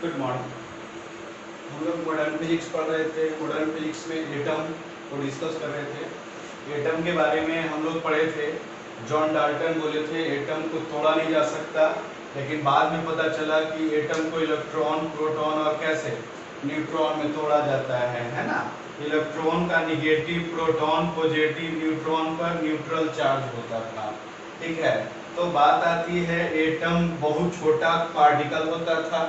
Good morning. हम लोग modern physics पढ़ रहे थे। मॉडर्न फिजिक्स में एटम को डिस्कस कर रहे थे। एटम के बारे में हम लोग पढ़े थे। जॉन डाल्टन बोले थे एटम को तोड़ा नहीं जा सकता, लेकिन बाद में पता चला कि एटम को इलेक्ट्रॉन, प्रोटॉन और कैसे न्यूट्रॉन में तोड़ा जाता है ना। इलेक्ट्रॉन का निगेटिव, प्रोटॉन पॉजिटिव, न्यूट्रॉन पर न्यूट्रल चार्ज होता था। ठीक है, तो बात आती है एटम बहुत छोटा पार्टिकल होता था।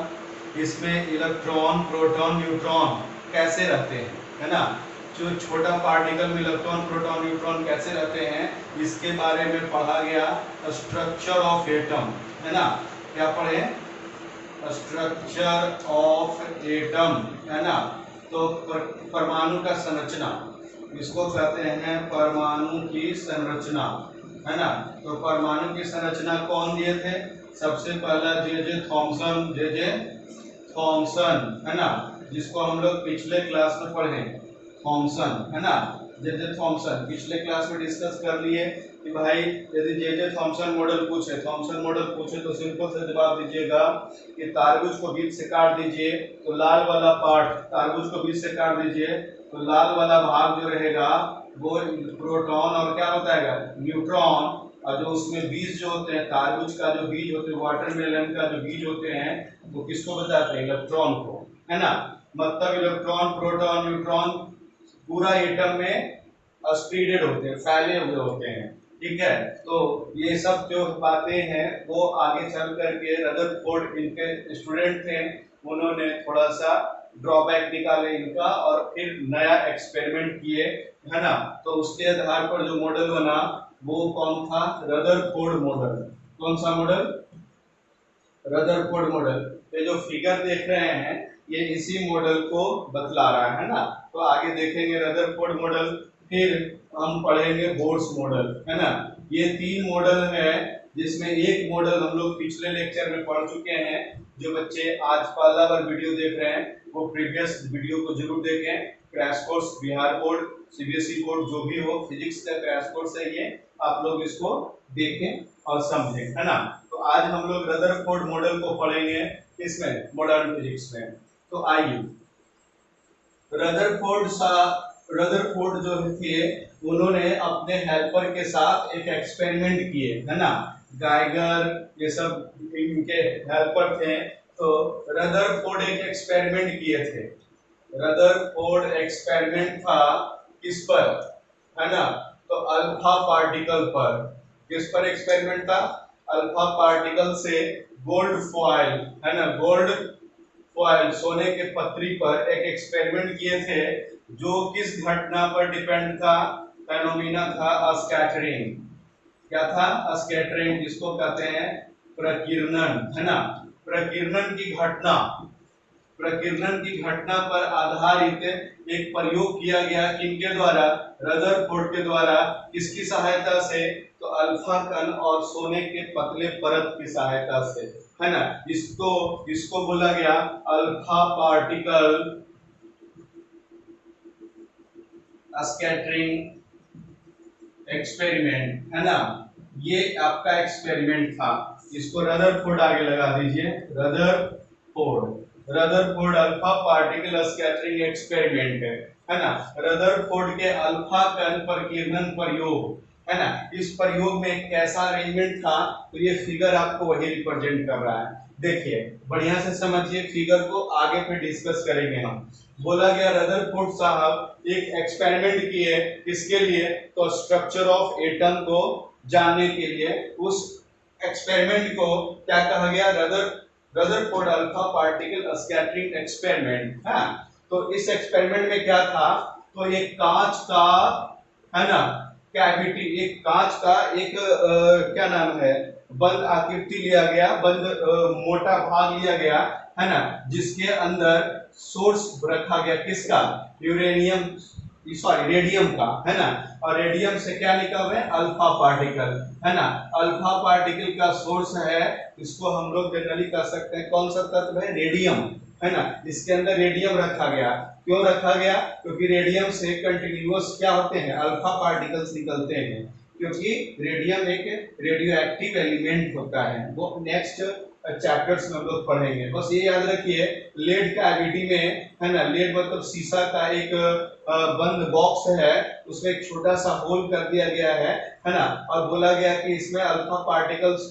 इसमें इलेक्ट्रॉन, प्रोटॉन, न्यूट्रॉन कैसे रहते हैं, है ना। जो छोटा पार्टिकल में इलेक्ट्रॉन, प्रोटॉन, न्यूट्रॉन कैसे रहते हैं, इसके बारे में पढ़ा गया। स्ट्रक्चर ऑफ एटम, है ना। क्या पढ़े? स्ट्रक्चर ऑफ एटम, है ना। तो परमाणु का संरचना, इसको कहते हैं परमाणु की संरचना, है ना। तो परमाणु की संरचना कौन दिए थे? सबसे पहला जे थॉमसन, है ना, जिसको हम लोग पिछले क्लास में पढ़े। थॉमसन, है ना, जे थॉमसन पिछले क्लास में डिस्कस कर लिए कि भाई यदि जे थॉमसन मॉडल पूछे तो सिंपल से जवाब दीजिएगा कि तारबुज को बीच से काट दीजिए, तो लाल वाला पार्ट, तारबुज को बीच से काट दीजिए तो लाल वाला भाग जो रहेगा वो प्रोटॉन और क्या बताएगा, न्यूट्रॉन। और जो उसमें बीज जो होते हैं, तारबुज का जो बीज होते हैं, वाटरमेलन का जो बीज होते हैं, वो किसको बताते हैं? इलेक्ट्रॉन को, है ना। मतलब इलेक्ट्रॉन, प्रोटॉन, न्यूट्रॉन पूरा एटम में स्प्रेडेड होते हैं, फैले हुए होते हैं। ठीक है, तो ये सब जो बातें हैं वो आगे चल करके रदरफोर्ड, इनके स्टूडेंट थे, उन्होंने थोड़ा सा ड्रॉबैक निकाले इनका और फिर नया एक्सपेरिमेंट किए, है ना। तो उसके आधार पर जो मॉडल बना वो कौन था? Rutherford model. कौन सा मॉडल? Rutherford model. ये जो फिगर देख रहे हैं ये इसी मॉडल को बतला रहा है ना। तो आगे देखेंगे रदरफोर्ड मॉडल, फिर हम पढ़ेंगे बोर्स मॉडल, है ना। ये तीन मॉडल है, जिसमें एक मॉडल हम लोग पिछले लेक्चर में पढ़ चुके हैं। जो बच्चे आज पहला बार वीडियो देख रहे हैं वो प्रीवियस वीडियो को जरूर देखें। Crash course, Bihar board, CBSE board जो भी हो, फिजिक्स का क्रैश कोर्स है ये, आप लोग इसको देखें और समझें, है ना। तो आज हम लोग रदरफोर्ड मॉडल को पढ़ेंगे इसमें, मॉडर्न फिजिक्स में। तो आइए, रदरफोर्ड जो थे उन्होंने अपने हेल्पर के साथ एक एक्सपेरिमेंट किए, है ना। गाइगर ये सब इनके हेल्पर थे। तो रदरफोर्ड एक एक्सपेरिमेंट किए थे। रदरफोर्ड एक्सपेरिमेंट था किस पर, है ना, तो अल्फा पार्टिकल पर। किस पर एक्सपेरिमेंट था? अल्फा पार्टिकल से गोल्ड फॉयल, है ना, गोल्ड फॉयल, सोने के पत्री पर एक एक्सपेरिमेंट किए थे, जो किस घटना पर डिपेंड था? फेनोमेना था स्कैटरिंग। क्या था? स्कैटरिंग, जिसको कहते हैं प्रकीर्णन, है ना। प्रकीर्णन की घटना, प्रकीर्णन की घटना पर आधारित एक प्रयोग किया गया। किनके द्वारा? रदरफोर्ड के द्वारा। किसकी सहायता से? तो अल्फा कण और सोने के पतले परत की सहायता से, है ना। इसको बोला गया अल्फा पार्टिकल स्कैटरिंग एक्सपेरिमेंट, है ना। ये आपका एक्सपेरिमेंट था। इसको रदरफोर्ड आगे लगा दीजिए, Rutherford alpha particle scattering experiment है ना। रदरफोर्ड के अल्फा कण प्रकीर्णन प्रयोग, है ना। इस प्रयोग में एक कैसा अरेंजमेंट था, तो ये फिगर आपको वही रिप्रेजेंट कर रहा है। देखिए बढ़िया से समझिए फिगर को, आगे पे डिस्कस करेंगे हम। बोला गया रदरफोर्ड साहब एक एक्सपेरिमेंट किए, किसके लिए? तो स्ट्रक्चर ऑफ एटम को जानने के लिए। उस एक्सपेरिमेंट को क्या कहा गया? Rutherford alpha particle scattering experiment, है। तो इस एक्सपेरिमेंट में क्या था? तो एक कांच का, है ना, कैविटी, एक कांच का एक क्या नाम है, बंद आकृति लिया गया, बंद मोटा भाग लिया गया, है ना, जिसके अंदर सोर्स रखा गया। किसका? यूरेनियम, सॉरी रेडियम का, है ना। और रेडियम से क्या निकल रहे हैं? अल्फा पार्टिकल, है ना। अल्फा पार्टिकल का सोर्स है, इसको हम लोग जनरली कह सकते हैं कौन सा तत्व है? रेडियम, है ना। इसके अंदर रेडियम रखा गया। क्यों रखा गया? क्योंकि रेडियम से कंटिन्यूअस क्या होते हैं? अल्फा पार्टिकल्स निकलते हैं, क्योंकि रेडियम एक रेडियो एक्टिव एलिमेंट होता है। वो नेक्स्ट चैप्टर्स में हम लोग पढ़ेंगे। बस ये याद रखिए, लेड कैविटी में, है ना, लेड मतलब शीशा का एक बंद बॉक्स है, उसमें एक छोटा सा होल कर दिया गया है ना, और बोला गया कि इसमें अल्फा पार्टिकल्स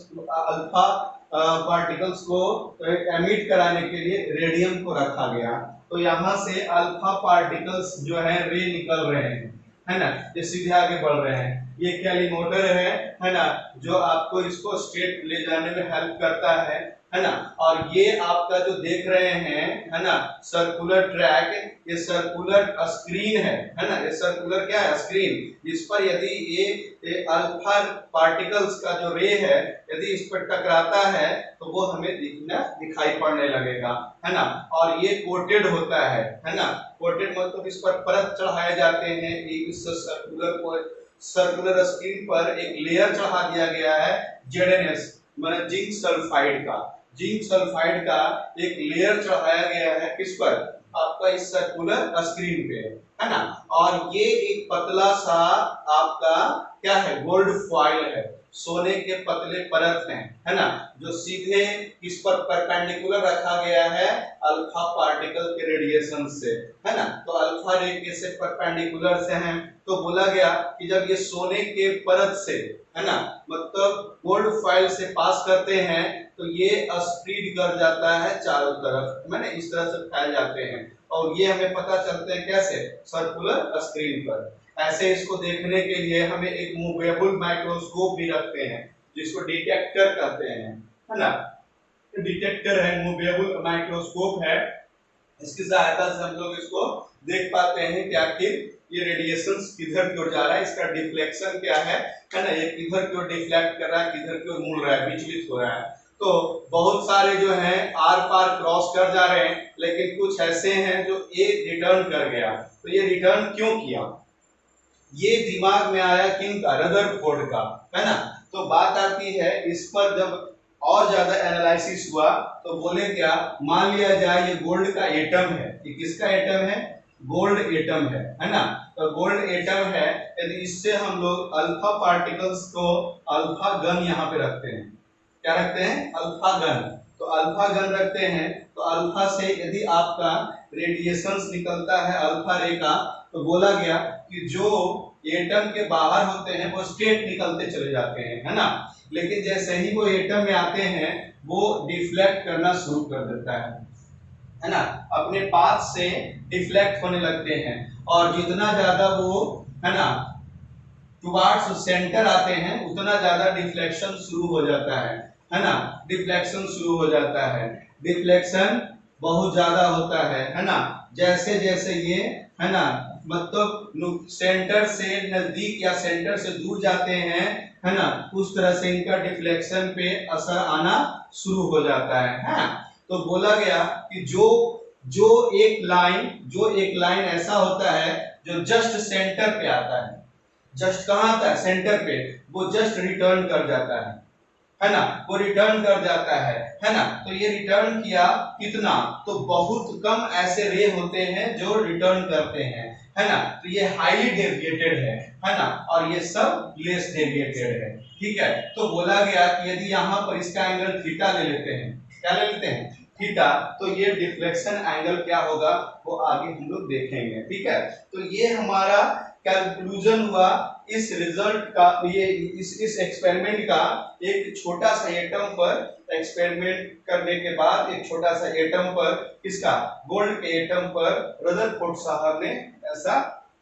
को एमिट कराने के लिए रेडियम को रखा गया। तो यहाँ से अल्फा पार्टिकल्स जो है रे निकल रहे हैं, है ना, ये सीधे आगे बढ़ रहे हैं। ये कैलिमोटर है ना, जो आपको इसको स्ट्रेट ले जाने में हेल्प करता है ना। और ये आपका जो देख रहे हैं, है ना, सर्कुलर ट्रैक, ये सर्कुलर स्क्रीन है ना, ये सर्कुलर क्या है, स्क्रीन। इस पर यदि ये अल्फा पार्टिकल्स का जो रे है, यदि इस पर टकराता है तो वो हमें दिखाई पड़ने लगेगा, है ना। और ये कोटेड होता है ना, कोटेड मतलब इस पर परत चढ़ाए जाते हैं। इस सर्कुलर स्क्रीन पर एक लेयर चढ़ा दिया गया है जेडएनएस मतलब जिंक सल्फाइड का, जिंक सल्फाइड का एक लेयर चढ़ाया गया है किस पर, आपका इस सर्कुलर स्क्रीन पे, है ना। और ये एक पतला सा आपका क्या है, गोल्ड फॉइल है, सोने के पतले परत है ना, जो सीधे इस पर परपेंडिकुलर रखा गया है अल्फा पार्टिकल के रेडिएशन से, है ना। तो अल्फा रे कैसे परपेंडिकुलर से हैं, तो बोला गया कि जब ये सोने के परत से, है ना, मतलब गोल्ड फॉइल से पास करते हैं तो ये स्प्रेड कर जाता है चारों तरफ, मैंने इस तरह से फैल जाते हैं, और ये हमें पता चलते हैं कैसे, सर्कुलर स्क्रीन पर। ऐसे इसको देखने के लिए हमें एक मूवेबल माइक्रोस्कोप भी रखते हैं, जिसको डिटेक्टर कहते हैं, है ना। डिटेक्टर है, मूवेबल माइक्रोस्कोप है, इसकी सहायता से हम लोग इसको देख पाते हैं कि आखिर ये रेडिएशन किधर की ओर जा रहा है, इसका डिफ्लेक्शन क्या है ना, ये किधर की ओर डिफ्लेक्ट कर रहा है, किधर की ओर मुड़ रहा है, विचलित हो रहा है। तो बहुत सारे जो हैं आर पार क्रॉस कर जा रहे हैं, लेकिन कुछ ऐसे हैं जो ए रिटर्न कर गया। तो ये रिटर्न क्यों किया, ये दिमाग में आया किनका, रदरफोर्ड का, है ना। तो बात आती है इस पर, जब और ज्यादा एनालिसिस हुआ तो बोले क्या, मान लिया जाए ये गोल्ड का एटम है, ये किसका एटम है, गोल्ड एटम है ना। तो गोल्ड एटम है, यदि इससे हम लोग अल्फा पार्टिकल्स को अल्फा गन यहाँ पे रखते हैं, क्या रखते हैं, अल्फा गन। तो अल्फा गन रखते हैं, तो अल्फा से यदि आपका रेडिएशंस निकलता है अल्फा रे का, तो बोला गया कि जो एटम के बाहर होते हैं वो स्ट्रेट निकलते चले जाते हैं, है ना। लेकिन जैसे ही वो एटम में आते हैं वो डिफ्लेक्ट करना शुरू कर देता है ना, अपने पाथ से डिफ्लेक्ट होने लगते हैं, और जितना ज्यादा वो, है ना, टुवार्ड्स सेंटर आते हैं उतना ज्यादा डिफ्लेक्शन शुरू हो जाता है ना, डिफ्लेक्शन शुरू हो जाता है, डिफ्लेक्शन बहुत ज्यादा होता है ना। जैसे जैसे ये, है ना, मतलब सेंटर से नजदीक या सेंटर से दूर जाते हैं, है ना, उस तरह से इनका डिफ्लेक्शन पे असर आना शुरू हो जाता है। तो बोला गया कि जो एक लाइन ऐसा होता है जो जस्ट सेंटर पे आता है, जस्ट कहाँ आता है, सेंटर पे, वो जस्ट रिटर्न कर जाता है ना, वो रिटर्न कर जाता है ना। तो ये रिटर्न किया कितना, तो बहुत कम ऐसे रे होते हैं जो रिटर्न करते हैं, है ना। तो ये हाईली डेविएटेड है ना, और ये सब लेस डेविएटेड है, ठीक है। तो बोला गया कि यदि यहाँ पर इसका एंगल थीटा ले लेते हैं, क्या ले लेते हैं, थीटा, तो ये डिफ्लेक्शन एंगल क्या होगा वो आगे हम लोग देखेंगे, ठीक है। तो ये हमारा कंक्लूजन हुआ इस रिजल्ट का, ये इस एक्सपेरिमेंट का। एक छोटा सा एटम पर एक्सपेरिमेंट करने के बाद, एक छोटा सा एटम पर, किसका, गोल्ड के एटम पर रदरफोर्ड साहब ने ऐसा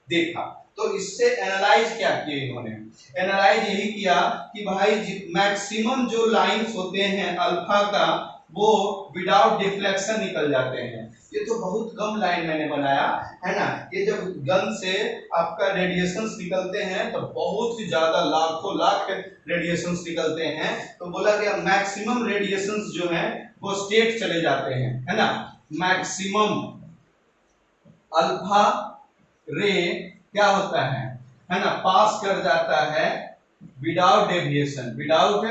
देखा। तो इससे एनालाइज क्या किए इन्होंने, एनालाइज यही किया कि भाई मैक्सिमम जो लाइंस होते हैं अल्फा का वो विदाउट डिफ्लेक्शन निकल जाते हैं। ये तो बहुत कम लाइन मैंने बनाया, है ना। ये जब गन से आपका रेडिएशंस निकलते हैं तो बहुत ही ज्यादा लाखों लाख रेडिएशंस निकलते हैं। तो बोला गया मैक्सिमम रेडिएशंस जो हैं वो स्ट्रेट चले जाते हैं, है ना। मैक्सिमम अल्फा रे क्या होता है ना, पास कर जाता है विदाउट डेविएशन, विदाउट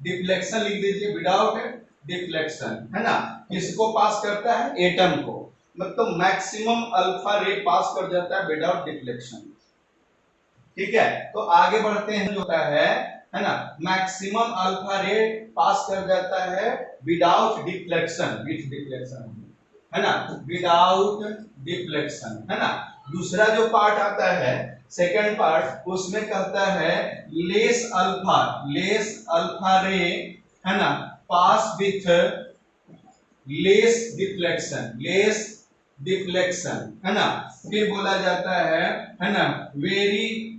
डिफ्लेक्शन, लिख दीजिए विदाउट डिफ्लेक्शन, है ना। किसको पास करता है, एटम को, मतलब मैक्सिमम अल्फा रे पास कर जाता है विदाउट डिफ्लेक्शन, ठीक है। तो आगे बढ़ते हैं, जो होता है है ना, मैक्सिमम अल्फा रे पास कर जाता है विदाउट डिफ्लेक्शन, विथ डिफ्लेक्शन, है ना, विदाउट डिफ्लेक्शन, है ना। दूसरा जो पार्ट आता है, सेकंड पार्ट, उसमें कहता है लेस अल्फा रे, है ना, पास विथ लेस डिफ्लेक्शन, है ना। फिर बोला जाता है ना, very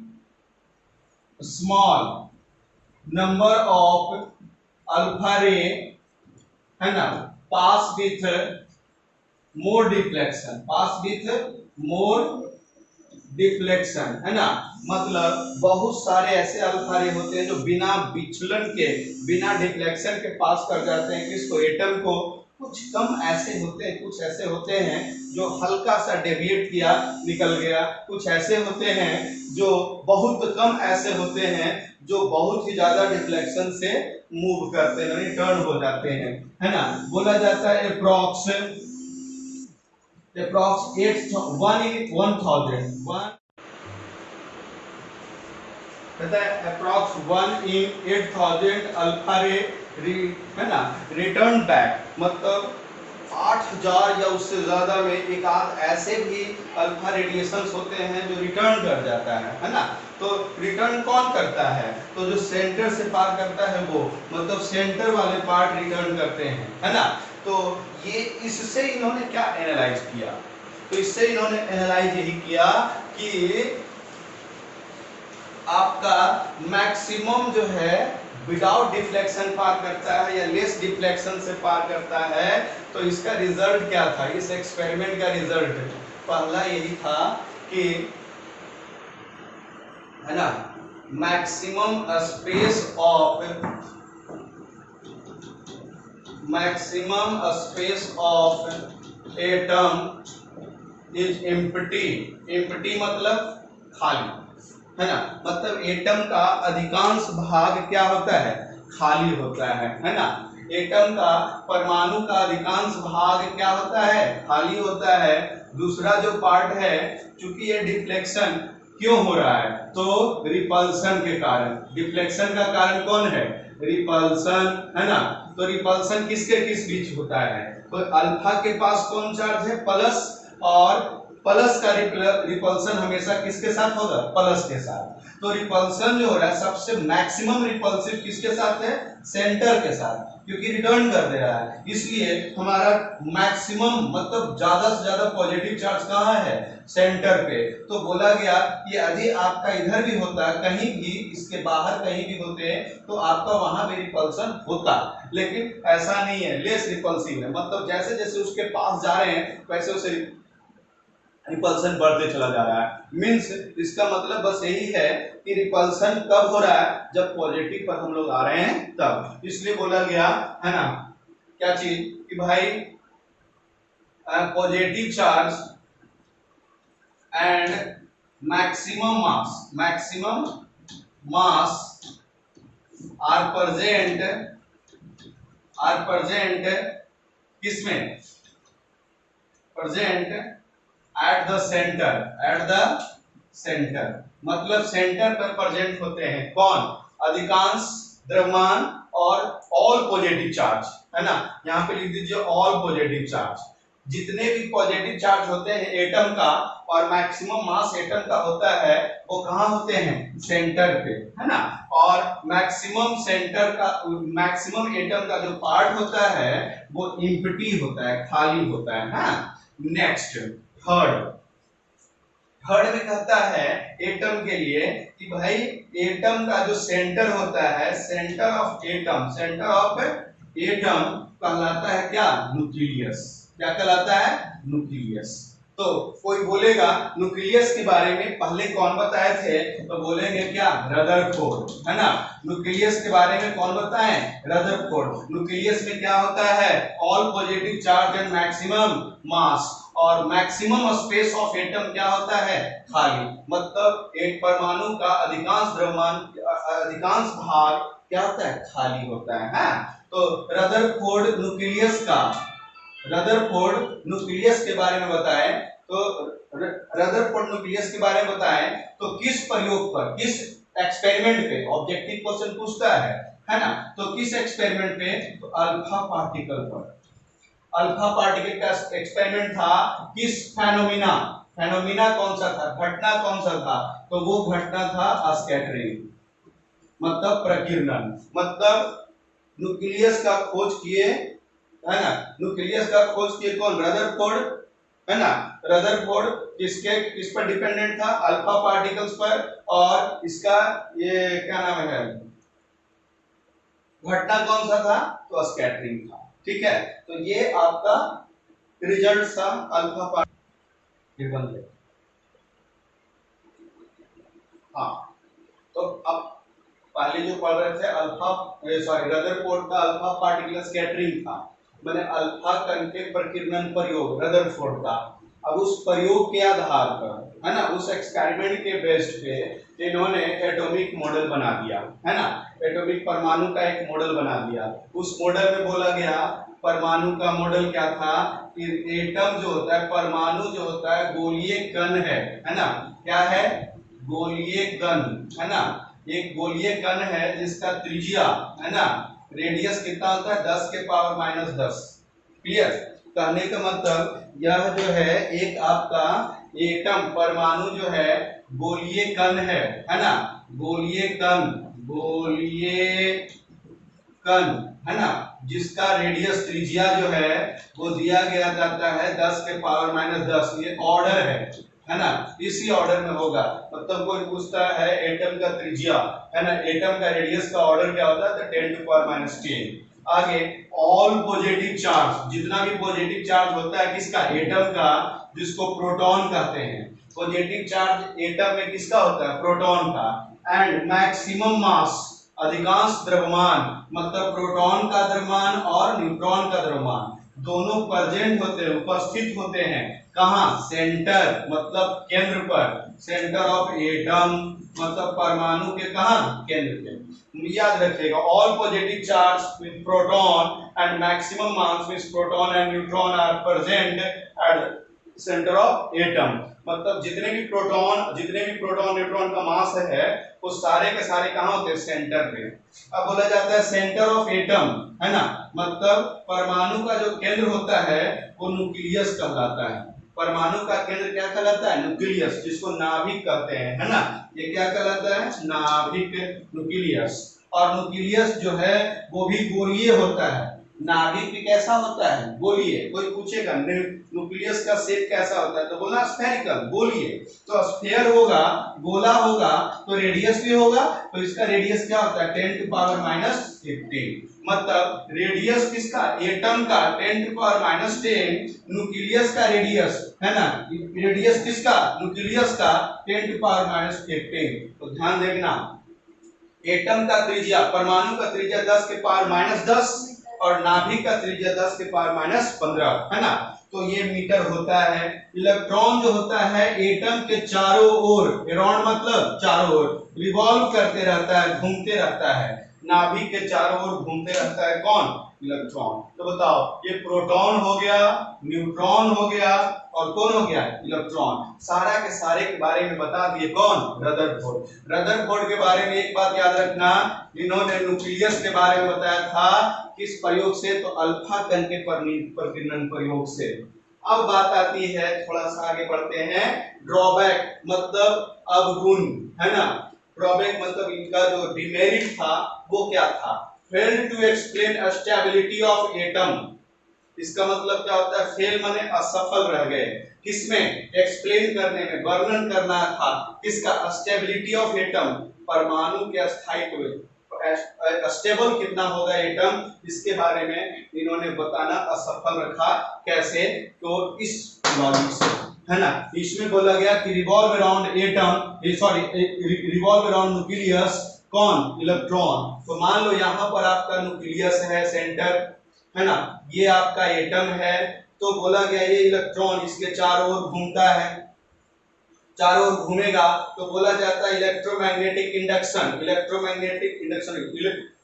small number of alpha रे, है ना, पास विथ मोर डिफ्लेक्शन, है ना। मतलब बहुत सारे ऐसे अल्फा रे होते हैं जो बिना विचलन के, बिना डिफ्लेक्शन के पास कर जाते हैं किसको, एटम को। कुछ कम ऐसे होते हैं, कुछ ऐसे होते हैं जो हल्का सा डेविएट किया निकल गया, कुछ ऐसे होते हैं जो बहुत कम ऐसे होते हैं जो बहुत ही ज्यादा डिफ्लेक्शन से मूव करते हैं, टर्न हो जाते हैं, है ना। बोला जाता है approx 1 in 1000, approx 1 in 8000 alpha रे, है ना, रिटर्न बैक। मतलब 8000 या उससे ज्यादा में एक आध ऐसे भी अल्फा रेडिएशंस होते हैं जो रिटर्न कर जाता है ना। तो रिटर्न कौन करता है, तो जो सेंटर से पार करता है वो, मतलब सेंटर वाले पार्ट रिटर्न करते हैं, है ना। तो ये इससे इन्होंने क्या एनालाइज किया, तो इससे इन्होंने एनालाइज यही किया कि आपका मैक्सिमम जो है विदाउट डिफ्लेक्शन पार करता है या लेस डिफ्लेक्शन से पार करता है। तो इसका रिजल्ट क्या था, इस एक्सपेरिमेंट का रिजल्ट पहला यही था कि, है ना, maximum space of atom is empty मतलब खाली, है ना। मतलब एटम का अधिकांश भाग क्या होता है, खाली होता है ना। एटम का, परमाणु का अधिकांश भाग क्या होता है, खाली होता है। दूसरा जो पार्ट है, चूंकि ये डिफ्लेक्शन क्यों हो रहा है, तो रिपल्सन के कारण। डिफ्लेक्शन का कारण कौन है, रिपल्सन, है ना। तो रिपल्सन किसके किस बीच होता है, तो अल्फा के पास कौन चार्ज है, प्लस, और प्लस का रिपल्सन हमेशा किसके साथ होगा, प्लस के साथ। तो रिपल्सन जो हो रहा है सबसे मैक्सिमम रिपल्सिव किसके साथ है, सेंटर के साथ, क्योंकि रिटर्न कर दे रहा है। इसलिए हमारा मैक्सिमम मतलब ज्यादा से ज्यादा पॉजिटिव चार्ज कहाँ है, सेंटर पे। तो बोला गया कि यदि आपका इधर भी होता, कहीं भी इसके बाहर कहीं भी होते, तो आपका वहां भी रिपल्सन होता, लेकिन ऐसा नहीं है, लेस रिपल्सिव है। मतलब जैसे जैसे उसके पास जा रहे हैं वैसे वैसे रिपल्सन बढ़ते चला जा रहा है। मीन्स इसका मतलब बस यही है कि रिपल्सन कब हो रहा है, जब पॉजिटिव पर हम लोग आ रहे हैं तब। इसलिए बोला गया, है ना, क्या चीज, कि भाई positive charge and maximum mass are present किसमें, प्रेजेंट एट द सेंटर, मतलब सेंटर पर प्रेजेंट होते हैं कौन, अधिकांश द्रव्यमान और ऑल पॉजिटिव चार्ज, है ना। यहाँ पे लिख दीजिए ऑल पॉजिटिव चार्ज। जितने भी पॉजिटिव चार्ज होते हैं एटम का और मैक्सिमम मास एटम का होता है, वो कहाँ होते हैं, सेंटर पे, है ना। और मैक्सिमम एटम का जो पार्ट होता है वो एम्प्टी होता है, खाली होता है, हाँ। नेक्स्ट थर्ड में कहता है एटम के लिए कि भाई एटम का जो सेंटर होता है, सेंटर ऑफ एटम कहलाता है क्या, न्यूक्लियस। क्या कहलाता है, न्यूक्लियस। तो कोई बोलेगा न्यूक्लियस के बारे में पहले कौन बताए थे, तो बोलेंगे क्या, रदरफोर्ड, है ना। न्यूक्लियस के बारे में कौन बताए, रदरफोर्ड। न्यूक्लियस में क्या होता है, all positive charge and maximum mass, और मैक्सिमम स्पेस ऑफ एटम क्या होता है, खाली। मतलब एक परमाणु का अधिकांश द्रव्यमान, अधिकांश भाग क्या होता है, खाली होता है। तो रदरफोर्ड न्यूक्लियस के बारे में बताएं, तो रदरफोर्ड न्यूक्लियस के बारे में बताएं तो किस प्रयोग पर, किस एक्सपेरिमेंट पे ऑब्जेक्टिव क्वेश्चन पूछता है ना, तो किस एक्सपेरिमेंट पे, तो अल्फा पार्टिकल पर। अल्फा पार्टिकल का एक्सपेरिमेंट था किस फेनोमेना, फेनोमेना कौन सा था, घटना कौन सा था, तो वो घटना था स्कैटरिंग, मतलब प्रकीर्णन। मतलब न्यूक्लियस का खोज किए, है ना, न्यूक्लियस का खोज किए कौन, रदरफोर्ड, है ना। रदरफोर्ड किस पर डिपेंडेंट था, अल्फा पार्टिकल्स पर, और इसका ये क्या नाम है, घटना कौन सा था, तो स्कैटरिंग था। ठीक है, तो ये आपका रिजल्ट था अल्फा पार्टिकल। हाँ, तो अब पहले जो पढ़ रहे थे अल्फा, सॉरी, रदरफोर्ड का अल्फा पार्टिकल स्कैटरिंग था, मैंने अल्फा कण के प्रकीर्णन प्रयोग रदरफोर्ड का। अब उस प्रयोग के आधार पर, है ना, उस एक्सपेरिमेंट के बेस्ड पे इन्होंने एटॉमिक मॉडल बना दिया, है ना, एटॉमिक परमाणु का एक मॉडल बना दिया। उस मॉडल में बोला गया, परमाणु का मॉडल क्या था कि एटम जो होता है, परमाणु जो होता है गोलीय कण है ना, क्या है, गोलीय कण, है ना, एक गोलीय कण है जिसका त्रिज्या, है ना, रेडियस कितना होता है, 10 के पावर -10। क्लियर, कहने का मतलब यह जो है एक आपका एटम परमाणु जो है गोलीय कण है ना, गोलीय कण, गोलीय कण, है ना, जिसका रेडियस त्रिज्या जो है वो दिया गया जाता है 10 के पावर -10। ये ऑर्डर है ना, इसी ऑर्डर में होगा। मतलब कोई पूछता है एटम का त्रिज्या, है ना, एटम का रेडियस का ऑर्डर क्या होता है, तो 10 टू पावर -10। आगे ऑल पॉजिटिव चार्ज, जितना भी पॉजिटिव चार्ज होता है किसका, एटम का, जिसको प्रोटॉन कहते हैं। पॉजिटिव चार्ज एटम में किसका होता है, प्रोटॉन का। एंड मैक्सिमम मास, अधिकांश द्रव्यमान, मतलब प्रोटॉन का द्रव्यमान और न्यूट्रॉन का द्रव्यमान दोनों प्रेजेंट होते हैं, उपस्थित होते हैं कहां, सेंटर, मतलब केंद्र पर, सेंटर ऑफ एटम, मतलब परमाणु के कहां, केंद्र पे। याद रखिएगा, all positive charge with proton and maximum mass with proton and neutron are present at centre of atom. मतलब जितने भी प्रोटॉन न्यूट्रॉन का मास है वो सारे के सारे कहां होते हैं, सेंटर पे। अब बोला जाता है सेंटर ऑफ एटम, है ना, मतलब परमाणु का जो केंद्र होता है वो न्यूक्लियस कहलाता है। परमाणु का केंद्र क्या कहलाता है, न्यूक्लियस, जिसको नाभिक कहते हैं, है ना, ये क्या कहलाता है, नाभिक, न्यूक्लियस। और न्यूक्लियस जो है वो भी गोलीय होता है। नाभिक कैसा होता है, गोलीय। कोई पूछेगा न्यूक्लियस का शेप कैसा होता है, तो बोलना स्फेरिकल, गोलीय। तो स्फीयर होगा, गोला होगा, तो रेडियस भी होगा, तो इसका रेडियस क्या होता है, 10 टू पावर -15। मतलब रेडियस किसका, एटम का 10 टू पावर -10, न्यूक्लियस का रेडियस, है ना, रेडियस किसका, न्यूक्लियस का 10 टू पावर -15। तो ध्यान देखना, एटम का त्रिज्या, परमाणु का त्रिज्या 10 के पावर -10 और नाभिक का त्रिज्या 10 के पावर -15, है ना। तो ये मीटर होता है। इलेक्ट्रॉन जो होता है एटम के चारों ओर, अराउंड मतलब चारों ओर रिवॉल्व करते रहता है, घूमते रहता है। नाभिक के चारों ओर घूमते रहता है कौन, इलेक्ट्रॉन। तो बताओ, ये प्रोटॉन हो गया, न्यूट्रॉन हो गया, और कौन हो गया, इलेक्ट्रॉन। सारा के सारे के बारे में बता दिए कौन, रदरफोर्ड। रदरफोर्ड के बारे में एक बात याद रखना, इन्होंने न्यूक्लियस के बारे में बताया था किस प्रयोग से, तो अल्फा कण के प्रकीर्णन प्रयोग से। अब बात आती है, थोड़ा सा आगे बढ़ते हैं, ड्रॉबैक मतलब अवगुण, है ना। ड्रॉबैक मतलब इनका जो डिमेरिट था वो क्या था, failed to explain stability of atom. इसका मतलब क्या होता है, फेल माने असफल रह गए, किसमें, एक्सप्लेन करने में, वर्णन करना था किसका, स्टेबिलिटी ऑफ एटम, परमाणु के स्थायित्व, स्टेबल कितना होगा एटम, इसके बारे में इन्होंने बताना असफल रखा। कैसे, तो इस लॉजिक से, है ना। इसमें बोला गया कि revolve around atom, sorry, revolve around nucleus, कौन, इलेक्ट्रॉन। तो मान लो यहाँ पर आपका न्यूक्लियस है, सेंटर, है ना, ये आपका एटम है, तो बोला गया ये इलेक्ट्रॉन इसके चारों ओर घूमता है, चारों ओर घूमेगा, तो बोला जाता है electromagnetic induction, electromagnetic induction,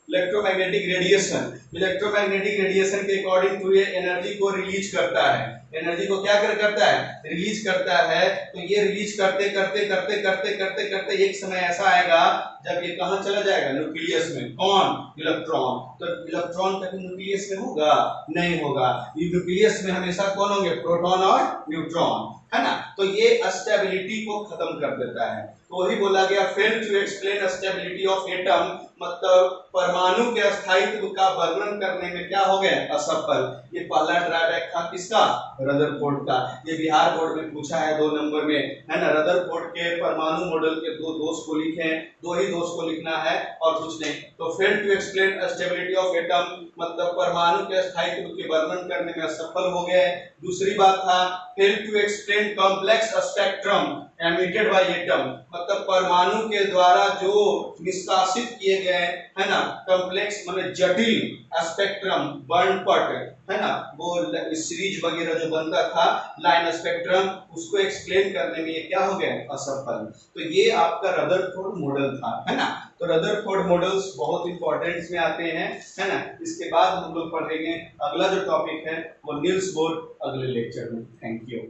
electromagnetic radiation, electromagnetic radiation के अकॉर्डिंग टू ये एनर्जी को रिलीज करता है, एनर्जी को क्या करता है, रिलीज करता है। तो ये रिलीज करते करते करते करते करते करते एक समय ऐसा आएगा जब ये कहां चला जाएगा, न्यूक्लियस में। कौन, इलेक्ट्रॉन। तो इलेक्ट्रॉन कभी न्यूक्लियस में होगा, नहीं होगा। ये न्यूक्लियस में हमेशा कौन होंगे, प्रोटॉन और न्यूट्रॉन, है ना। तो ये स्टेबिलिटी को खत्म कर देता है। तो वही बोला गया fail to explain stability of atom, मतलब परमाणु के स्थायित्व का वर्णन करने में क्या हो गए, असफल। ये पहला ड्रॉबैक था किसका, रदरफोर्ड का। ये बिहार बोर्ड में पूछा है 2 नंबर में, है ना। रदरफोर्ड के परमाणु मॉडल के 2 दोष को लिखे, 2 ही दोष को लिखना है और कुछ नहीं। तो fail to explain stability of atom, मतलब परमाणु के स्थायित्व के वर्णन करने में असफल हो गए। दूसरी बात था fail to explain complex spectrum emitted by atom, मतलब परमाणु के द्वारा जो निष्कासित किए गए, है ना, कॉम्प्लेक्स माने जटिल स्पेक्ट्रम, वर्णपट, है ना, वो सीरीज वगैरह जो बनता था लाइन स्पेक्ट्रम, उसको एक्सप्लेन करने में ये क्या हो गए, असफल। तो ये आपका रदरफोर्ड मॉडल था, है ना। तो रदरफोर्ड मॉडल्स बहुत इंपॉर्टेंट में आते हैं, है ना। इसके बाद हम लोग पढ़ेंगे अगला जो टॉपिक है वो नील्स बोर अगले लेक्चर में। Thank you.